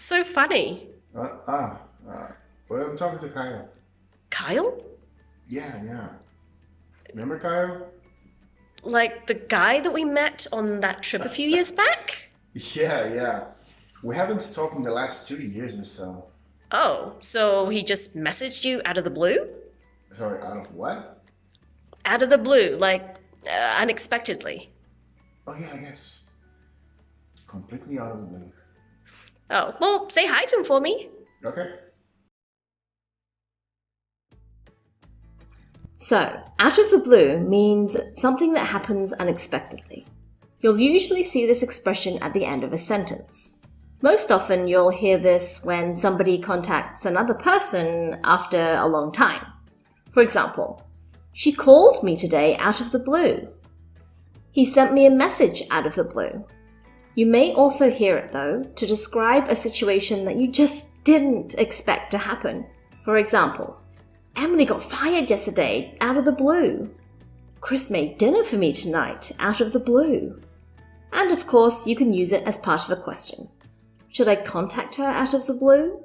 It's so funny. Well, I'm talking to Kyle. Kyle? Yeah. Remember Kyle? Like the guy that we met on that trip a few years back? Yeah. We haven't talked in the last 2 years or so. Oh, so he just messaged you out of the blue? Sorry, out of what? Out of the blue, like unexpectedly. Oh yeah, I guess. Completely out of the blue. Oh, well, say hi to him for me. Okay. So, out of the blue means something that happens unexpectedly. You'll usually see this expression at the end of a sentence. Most often, you'll hear this when somebody contacts another person after a long time. For example, she called me today out of the blue. He sent me a message out of the blue. You may also hear it, though, to describe a situation that you just didn't expect to happen. For example, Emily got fired yesterday out of the blue. Chris made dinner for me tonight out of the blue. And of course, you can use it as part of a question. Should I contact her out of the blue?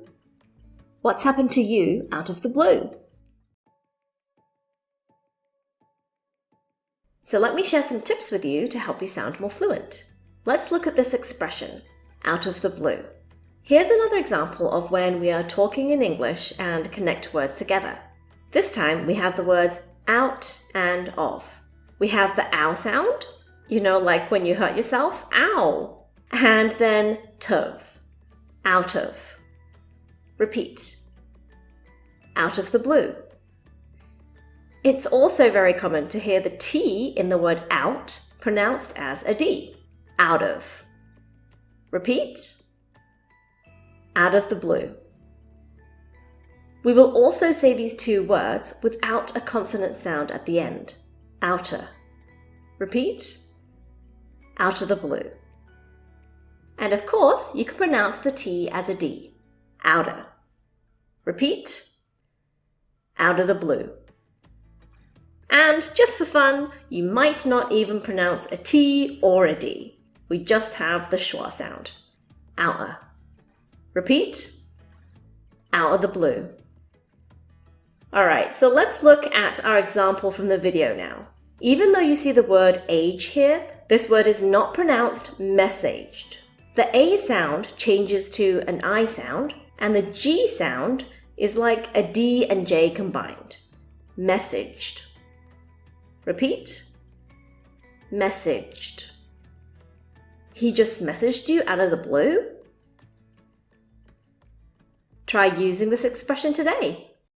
What's happened to you out of the blue? So let me share some tips with you to help you sound more fluent. Let's look at this expression, out of the blue. Here's another example of when we are talking in English and connect words together. This time we have the words out and of. We have the ow sound, like when you hurt yourself, ow. And then tov, out of. Repeat, out of the blue. It's also very common to hear the T in the word out pronounced as a D, out of. Repeat, out of the blue. We will also say these two words without a consonant sound at the end, outer. Repeat, out of the blue. And of course, you can pronounce the T as a D, outer. Repeat, out of the blue. And just for fun, you might not even pronounce a T or a D. We just have the schwa sound, outer. Repeat, out of the blue. Alright, so let's look at our example from the video now. Even though you see the word age here, this word is not pronounced messaged. The A sound changes to an I sound, and the G sound is like a D and J combined. Messaged. Repeat, messaged. He just messaged you out of the blue? Try using this expression today.